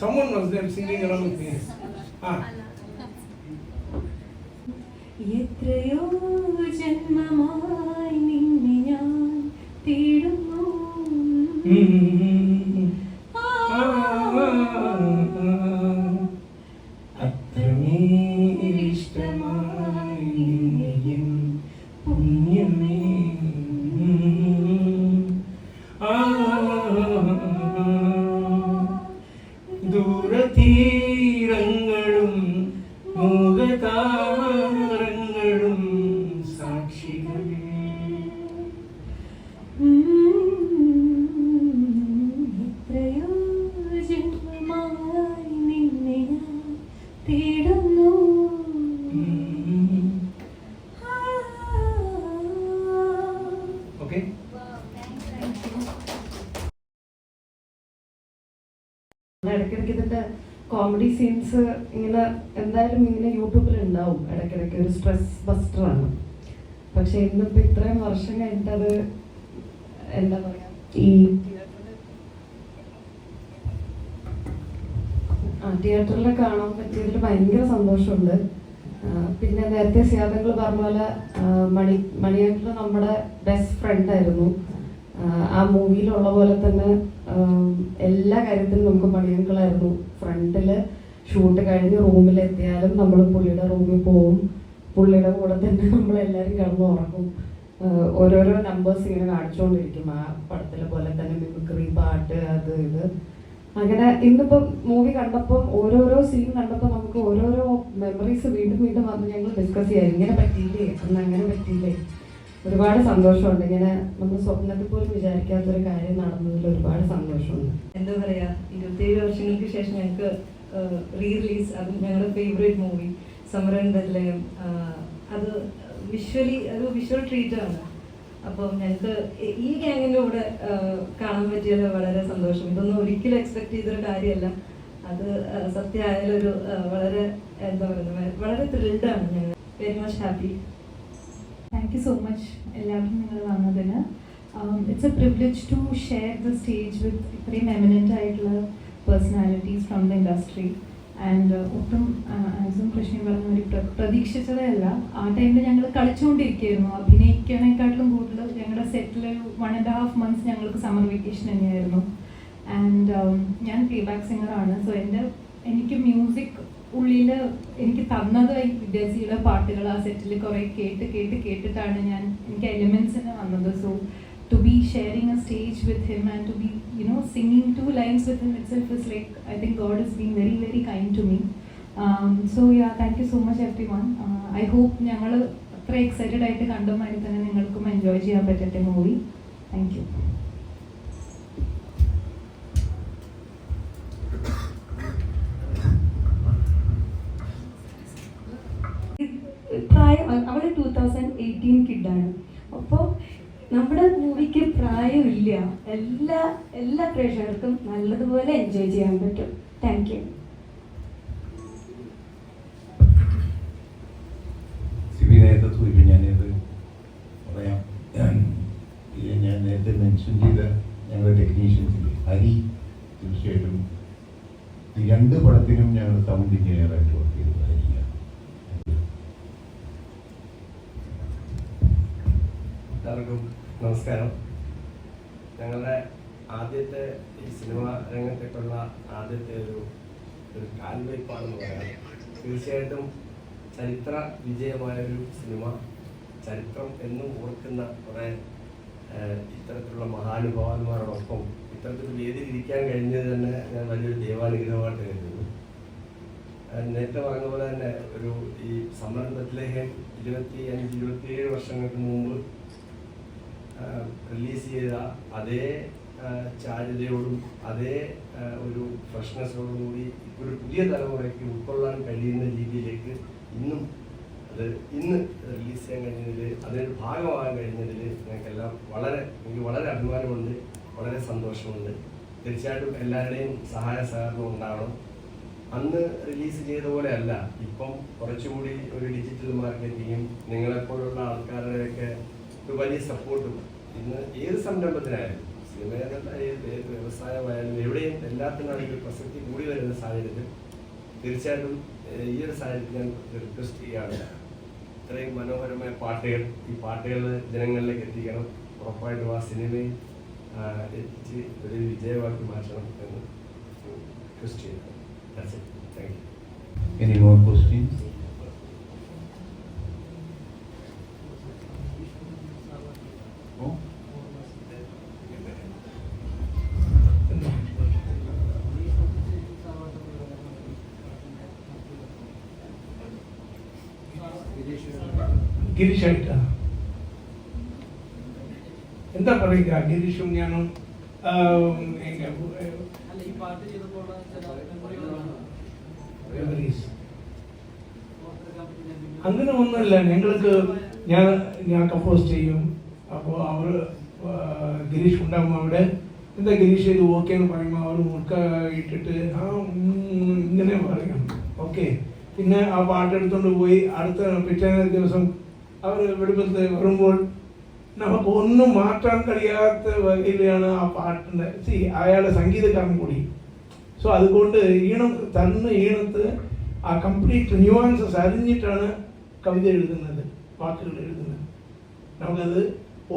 someone was there singing along with me. എത്രയോ ജന്മമായി നിന്നെ ഞാൻ തേടുന്നു അത്രമേലിഷ്ടമായി നിന്നെയും പുണ്യമേ ദൂരതീരങ്ങളും മൂകതാരങ്ങളും സാക്ഷികൾ എത്രയോ ജന്മമായി നിന്നെ ഞാൻ തേടുന്നു ഓക്കെ. ഇടയ്ക്കിടയ്ക്ക് ഇതിന്റെ കോമഡി സീൻസ് ഇങ്ങനെ എന്തായാലും ഇങ്ങനെ യൂട്യൂബിൽ ഉണ്ടാവും ഇടയ്ക്കിടയ്ക്ക്. ഒരു സ്ട്രെസ് ബസ്റ്ററാണ്. പക്ഷെ ഇന്നിപ്പോ ഇത്രയും വർഷം കഴിഞ്ഞിട്ടത് എന്താ പറയാ ഈ തിയേറ്ററിൽ കാണാൻ പറ്റിയതിൽ ഭയങ്കര സന്തോഷമുണ്ട്. പിന്നെ നേരത്തെ സിയാദങ്ങൾ പറഞ്ഞ പോലെ മണിയേട്ടൻ നമ്മുടെ ബെസ്റ്റ് ഫ്രണ്ട് ആയിരുന്നു. ആ മൂവിയിലുള്ള പോലെ തന്നെ എല്ലാ കാര്യത്തിലും നമുക്ക് മണിയങ്കളായിരുന്നു. ഫ്രണ്ടില് ഷൂട്ട് കഴിഞ്ഞ് റൂമിലെത്തിയാലും നമ്മൾ പുള്ളിയുടെ റൂമിൽ പോവും. പുള്ളിയുടെ കൂടെ തന്നെ നമ്മളെല്ലാവരും കിടന്ന് ഉറങ്ങും. ഓരോരോ നമ്പേഴ്സ് ഇങ്ങനെ കാണിച്ചുകൊണ്ടിരിക്കും. ആ പടത്തിലെ പോലെ തന്നെ മിമിക്രി, പാട്ട്, അത് ഇത്. അങ്ങനെ ഇന്നിപ്പം മൂവി കണ്ടപ്പം ഓരോരോ സീൻ കണ്ടപ്പോൾ നമുക്ക് ഓരോരോ മെമ്മറീസ് വീണ്ടും വീണ്ടും വന്ന് ഞങ്ങൾ ഡിസ്കസ് ചെയ്യാം. ഇങ്ങനെ പറ്റിയില്ലേ, അന്ന് അങ്ങനെ പറ്റിയില്ലേ. ഒരുപാട് സന്തോഷമുണ്ട്. ഇങ്ങനെ നമ്മൾ സ്വപ്നത്തിൽ പോലും വിചാരിക്കാത്തൊരു കാര്യം നടന്നതിൽ ഒരുപാട് സന്തോഷമുണ്ട്. എന്താ പറയാ, 27 വർഷങ്ങൾക്ക് ശേഷം ഞങ്ങൾക്ക് റീ റിലീസ്, അതും ഞങ്ങളുടെ ഫേവറേറ്റ് മൂവി സമരം ബദലയം. അത് വിഷ്വലി ഒരു വിഷ്വൽ ട്രീറ്റ് ആണ്. അപ്പം ഞങ്ങൾക്ക് ഈ ഗ്യാങ്ങിൻ്റെ കൂടെ കാണാൻ പറ്റിയത് വളരെ സന്തോഷം. ഇതൊന്നും ഒരിക്കലും എക്സ്പെക്ട് ചെയ്തൊരു കാര്യമല്ല. അത് സത്യമായാലൊരു വളരെ എന്താ പറയുന്നത്, വളരെ ത്രില്ഡാണ്. ഞങ്ങൾ very much happy. Thank you so much എല്ലാവർക്കും നിങ്ങൾ വന്നതിന്. It's a privilege to share the stage with ഇത്രയും എമിനൻ്റ് ആയിട്ടുള്ള personalities from the industry. And ഒട്ടും ആൻസും കൃഷ്ണൻ പറഞ്ഞ ഒരു പ്രതീക്ഷിച്ചതേ അല്ല. ആ ടൈമിൽ ഞങ്ങൾ കളിച്ചുകൊണ്ടിരിക്കുകയായിരുന്നു. അഭിനയിക്കാനേക്കാട്ടിലും കൂടുതൽ ഞങ്ങളുടെ സെറ്റിൽ 1.5 months ഞങ്ങൾക്ക് സമ്മർ വെക്കേഷൻ തന്നെയായിരുന്നു. ആൻഡ് ഞാൻ പ്ലേബാക്ക് സിംഗറാണ്. സോ എനിക്ക് മ്യൂസിക് ഉള്ളിൽ എനിക്ക് തന്നത് വിദ്യാർത്ഥിയുടെ പാട്ടുകൾ ആ സെറ്റിൽ കുറേ കേട്ടിട്ടാണ് എനിക്ക് എലിമെൻസിന് വന്നത്. So to be sharing a stage with him and to be singing 2 lines with him itself is like, I think God has been very very kind to me. So yeah, thank you so much everyone. I hope ഞങ്ങൾ അത്ര excited ആയിട്ട് കണ്ടമാതിരി തന്നെ നിങ്ങൾക്കും enjoy ചെയ്യാൻ പറ്റട്ടെ movie. Thank you. പ്രായം അവൾ 2018 കിഡാണ്. അപ്പോൾ നമ്മുടെ മൂവിക്ക് പ്രായമില്ല. എല്ലാ പ്രേക്ഷകർക്കും നല്ലതുപോലെ എൻജോയ് ചെയ്യാൻ പറ്റും. Thank you. ഞാനത് പറയാം. ഞാൻ നേരത്തെ മെൻഷൻ ചെയ്ത ഞങ്ങളുടെ ടെക്നീഷ്യൻസിൽ ഹരി തീർച്ചയായിട്ടും ഈ 2 പടത്തിനും ഞങ്ങൾ സൗണ്ട് എഞ്ചിനീയറായിട്ട് വർക്ക് ചെയ്തത് ഹരിയാണ്. എല്ലാവർക്കും നമസ്കാരം. ഞങ്ങളുടെ ആദ്യത്തെ ഈ സിനിമ രംഗത്തേക്കുള്ള ആദ്യത്തെ ഒരു കാൽവയ്പ്പാണെന്ന് പറയാം. തീർച്ചയായിട്ടും ചരിത്ര വിജയമായൊരു സിനിമ, ചരിത്രം എന്നും ഓർക്കുന്ന കുറേ ഇത്തരത്തിലുള്ള മഹാനുഭാവന്മാരോടൊപ്പം ഇത്തരത്തിൽ വേദിയിലിരിക്കാൻ കഴിഞ്ഞത് തന്നെ ഞാൻ വലിയൊരു ദൈവാനുഗ്രഹമായിട്ട് കരുതുന്നു. നേരത്തെ പറഞ്ഞ പോലെ തന്നെ ഈ സമരം ബത്ലഹേം 25-27 വർഷങ്ങൾക്ക് മുമ്പ് റിലീസ് ചെയ്ത അതേ ചാരുതയോടും അതേ ഒരു ഫ്രഷ്നെസ്സോടും കൂടി ഒരു പുതിയ തലമുറയ്ക്ക് ഉൾക്കൊള്ളാൻ കഴിയുന്ന രീതിയിലേക്ക് ഇന്ന് റിലീസ് ചെയ്യാൻ കഴിഞ്ഞതിൽ, അതിനൊരു ഭാഗമാകാൻ കഴിഞ്ഞതിൽ എനിക്ക് വളരെ അഭിമാനമുണ്ട്, വളരെ സന്തോഷമുണ്ട്. തീർച്ചയായിട്ടും എല്ലാവരുടെയും സഹായ സഹകരണം ഉണ്ടാവണം. അന്ന് റിലീസ് ചെയ്ത പോലെ അല്ല, ഇപ്പം കുറച്ചുകൂടി ഒരു ഡിജിറ്റൽ മാർക്കറ്റിങ്ങും നിങ്ങളെപ്പോലുള്ള ആൾക്കാരുടെയൊക്കെ ഒരു വലിയ സപ്പോർട്ടും ഇന്ന് ഏത് സംരംഭത്തിനായാലും സിനിമയിലല്ല ഏത് വ്യവസായമായാലും എവിടെയും എല്ലാത്തിനാണെങ്കിലും പ്രസക്തി കൂടി വരുന്ന സാഹചര്യത്തിൽ തീർച്ചയായിട്ടും ഈ ഒരു സാഹചര്യത്തിൽ ഞാൻ റിക്വസ്റ്റ് ചെയ്യുകയാണ്, ഇത്രയും മനോഹരമായ പാട്ടുകൾ, ഈ പാട്ടുകൾ ജനങ്ങളിലേക്ക് എത്തിക്കണം. ഉറപ്പായിട്ടും ആ സിനിമയിൽ എത്തിച്ച് ഒരു വിജയമാക്കി മാറ്റണം എന്ന് റിക്വസ്റ്റ് ചെയ്യുന്നു. Thank you. Any more questions? No? ഗിരീഷായിട്ടാ എന്താ പറയുക? ഗിരീഷും ഞാനും അങ്ങനെ ഒന്നുമില്ല. ഞങ്ങൾക്ക് ഞാൻ കമ്പോസ് ചെയ്യും. അപ്പോൾ അവർ ഗിരീഷ് ഉണ്ടാകുമ്പോൾ അവിടെ എന്താ ഗിരീഷ് ഇത് ഓക്കെ എന്ന് പറയുമ്പോൾ അവർ മുറുക്ക ഇട്ടിട്ട് ഇങ്ങനെ പറയും ഓക്കെ. പിന്നെ ആ പാട്ടെടുത്തോണ്ട് പോയി അടുത്ത പിറ്റേ ദിവസം അവർ വെടിപ്പത്ത് വരുമ്പോൾ നമുക്ക് ഒന്നും മാറ്റാൻ കഴിയാത്ത വകയിലാണ് ആ പാട്ടിൻ്റെ അയാളുടെ സംഗീതക്കാരൻ കൂടി. സോ അതുകൊണ്ട് ഈണത്ത് ആ കംപ്ലീറ്റ് ന്യൂവാൻസസ് അറിഞ്ഞിട്ടാണ് കവിത എഴുതുന്നത്, പാട്ടുകൾ എഴുതുന്നത്. നമുക്കത്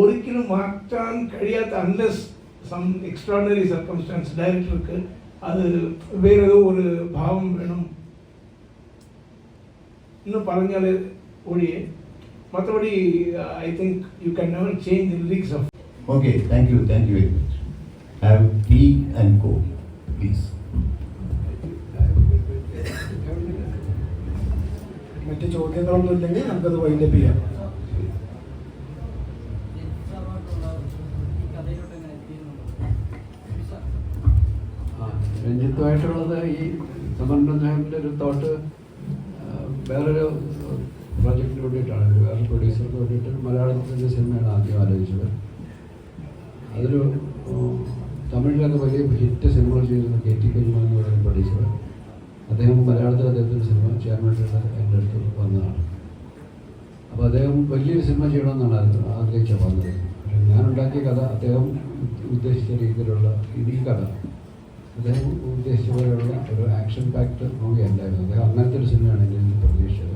ഒരിക്കലും മാറ്റാൻ കഴിയാത്ത അൺലെസ് സം എക്സ്ട്രാordinary സർക്കംസ്റ്റാൻസ് ഡയറക്ടർക്ക് അത് വേറേതോ ഒരു ഭാവം വേണം എന്ന് പറഞ്ഞാൽ ഒഴിയെ മற்றபடி I think you can never change the lyrics of. Okay, thank you very much. Have tea and coke, please. മറ്റ് ചോദ്യങ്ങളൊന്നും ഇല്ലെങ്കിൽ നമുക്കത് വൈൻഡപ്പ് ചെയ്യാം. രഞ്ജിത്തുമായിട്ടുള്ളത് ഈ സമർപ്പണ സാഹിബിൻ്റെ ഒരു തോട്ട് വേറൊരു പ്രോജക്റ്റിന് വേണ്ടിയിട്ടാണ്, വേറെ പ്രൊഡ്യൂസർക്ക് വേണ്ടിയിട്ട് മലയാളത്തിൻ്റെ സിനിമയാണ് ആദ്യം ആലോചിച്ചത്. അതൊരു തമിഴിലൊക്കെ വലിയ ഹിറ്റ് സിനിമകൾ ചെയ്തിരുന്ന KT കുഞ്ഞുമോൻ എന്ന് പറയുന്ന പ്രൊഡ്യൂസർ, അദ്ദേഹം മലയാളത്തിൽ അദ്ദേഹത്തിൻ്റെ സിനിമ ചെയ്യാൻ വേണ്ടിയിട്ട് എൻ്റെ അടുത്ത് വന്നതാണ്. അപ്പോൾ അദ്ദേഹം വലിയൊരു സിനിമ ചെയ്യണമെന്നാണ് ആഗ്രഹിച്ചാണ് വന്നത്. പക്ഷേ ഞാനുണ്ടാക്കിയ കഥ അദ്ദേഹം ഉദ്ദേശിച്ച രീതിയിലുള്ള ഈ കഥ അദ്ദേഹം ഉദ്ദേശിച്ച പോലെയുള്ള ഒരു ആക്ഷൻ പാക്ട് മൂവിയല്ലായിരുന്നു. അദ്ദേഹം അങ്ങനത്തെ ഒരു സിനിമയാണ് എൻ്റെ നിന്ന് പ്രതീക്ഷിച്ചത്.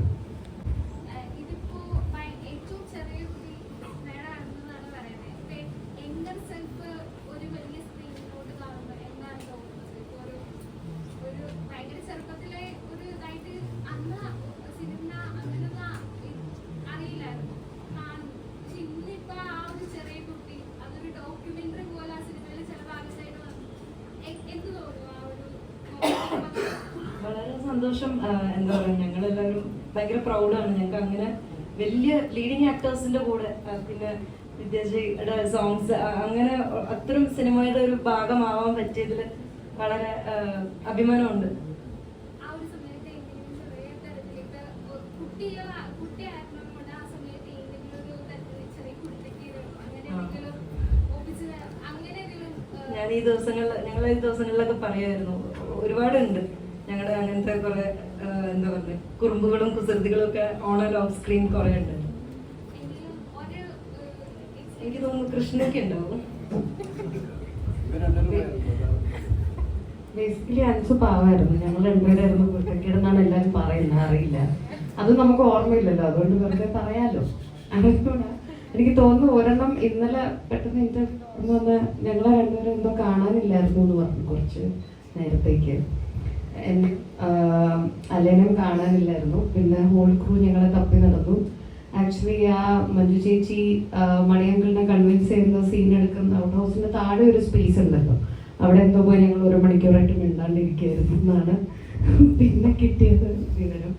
വളരെ സന്തോഷം. എന്താ പറയുക, ഞങ്ങളെല്ലാവരും ഭയങ്കര പ്രൗഡാണ്. ഞങ്ങൾക്ക് അങ്ങനെ വലിയ ലീഡിങ് ആക്ടേഴ്സിന്റെ കൂടെ പിന്നെ വിദ്യാജിയുടെ സോങ്സ് അങ്ങനെ അത്തരം സിനിമയുടെ ഒരു ഭാഗമാവാൻ പറ്റിയതിൽ വളരെ അഭിമാനമുണ്ട്. ഞാൻ ഈ ദിവസങ്ങളിലൊക്കെ പറയുമായിരുന്നു, ഒരുപാടുണ്ട് ഞങ്ങളുടെ അങ്ങനത്തെ കുറെ എന്താ പറയുക കുറുമ്പുകളും കുസൃതികളും ഒക്കെ ഓൺ ആൻഡ് ഓഫ് സ്ക്രീൻ കുറെ ഉണ്ട്. എനിക്ക് തോന്നുന്നു കൃഷ്ണയ്ക്ക് ഉണ്ടാവും. ബേസിക്കലി അൻസു പാവായിരുന്നു. ഞങ്ങൾ രണ്ടുപേരായിരുന്നു കുരുത്തക്കേടെന്നാണ് എല്ലാവരും പറയുന്നത്, അറിയില്ല, അത് നമുക്ക് ഓർമ്മയില്ലല്ലോ, അതുകൊണ്ട് വെറുതെ പറയാലോ. എനിക്ക് തോന്നുന്നു ഒരെണ്ണം ഇന്നലെ പെട്ടെന്ന് എൻ്റെ വന്ന് ഞങ്ങളെ രണ്ടുപേരും എന്തോ കാണാനില്ലായിരുന്നു എന്ന് പറഞ്ഞു കുറച്ച് നേരത്തേക്ക്. അലേനം കാണാനില്ലായിരുന്നു. പിന്നെ ഹോൾ ക്രൂ ഞങ്ങളെ തപ്പി നടന്നു. ആക്ച്വലി ആ മഞ്ജു ചേച്ചി മണിയങ്കിളിനെ കൺവിൻസ് ചെയ്യുന്ന സീൻ എടുക്കുന്ന ഔട്ട് ഹൗസിന്റെ താഴെ ഒരു സ്പേസ് ഉണ്ടല്ലോ, അവിടെ എന്തോ പോയി ഞങ്ങൾ 1 മണിക്കൂറായിട്ട് മിണ്ടാണ്ടിരിക്കുകയായിരുന്നു എന്നാണ് പിന്നെ കിട്ടിയത് വിവരം.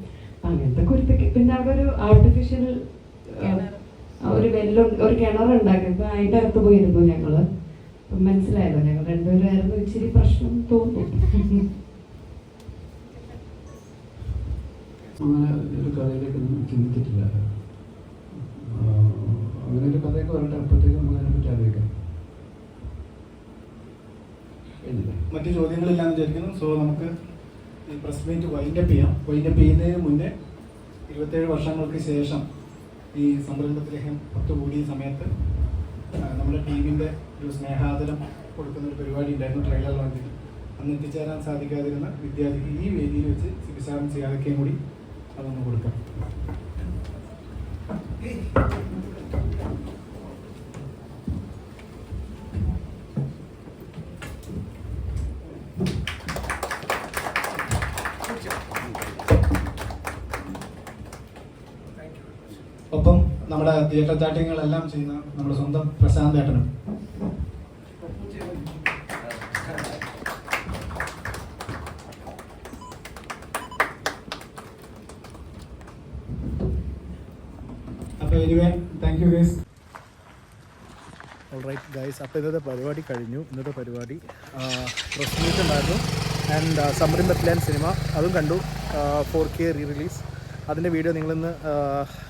അങ്ങനത്തെ കുരുത്തൊക്കെ. പിന്നെ അവിടെ ഒരു ആർട്ടിഫിഷ്യൽ ഒരു ഒരു കിണറുണ്ടാക്കി. അപ്പൊ അതിൻ്റെ അകത്ത് പോയിരുന്നു ഞങ്ങള്. മനസ്സിലായല്ലോ, ഞങ്ങൾ രണ്ടുപേരായിരുന്നു ഇച്ചിരി പ്രശ്നം തോന്നുന്നു. അങ്ങനെ ഒരു കഥയിലേക്കൊന്നും ചിന്തിച്ചിട്ടില്ല. അങ്ങനെ ഒരു കഥയൊക്കെ വരട്ടെ, അപ്പോഴത്തേക്കും നമുക്ക് അതിനെപ്പറ്റി ആലോചിക്കാം. മറ്റു ചോദ്യങ്ങളില്ലാന്ന് വിചാരിക്കുന്നു. സോ നമുക്ക് ഈ പ്രസ് മീറ്റ് വൈൻഡപ്പ് ചെയ്യാം. വൈൻഡപ്പ് ചെയ്യുന്നതിന് മുന്നേ 27 വർഷങ്ങൾക്ക് ശേഷം ഈ സംരംഭത്തിലേക്ക് 10 കൂടിയ സമയത്ത് നമ്മുടെ ടീമിൻ്റെ ഒരു സ്നേഹാദരം കൊടുക്കുന്ന ഒരു പരിപാടി ഉണ്ടായിരുന്നു ട്രെയിലർ ലോഞ്ചിൽ. അന്ന് എത്തിച്ചേരാൻ സാധിക്കാതിരുന്ന വിദ്യാർത്ഥിക്ക് ഈ വേദിയിൽ വെച്ച് സിബിസാറും സിയാദയ്ക്കും കൂടി അതൊന്ന് കൊടുക്കാം. ഒപ്പം നമ്മുടെ തിയേറ്റർ ചാട്ടിങ്ങുകളെല്ലാം ചെയ്യുന്ന നമ്മുടെ സ്വന്തം പ്രശാന്ത് ഏട്ടനും. അപ്പോൾ anyway thank you guys. Alright guys, അപ്പോൾ ഇന്നത്തെ പരിപാടി കഴിഞ്ഞു. ഇന്നത്തെ പരിപാടി പ്രസ് മീറ്റ് ഉണ്ടായിരുന്നു ആൻഡ് സമറിൻ ബത്ലാൻ സിനിമ അതും കണ്ടു. 4K re release. അതിൻ്റെ വീഡിയോ നിങ്ങളിന്ന്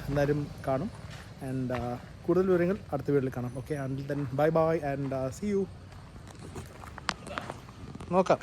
എന്തായാലും കാണും. ആൻഡ് കൂടുതൽ വിവരങ്ങൾ അടുത്ത വീഡിയോയിൽ കാണാം. Okay, and then bye bye and see you. നോക്കാം.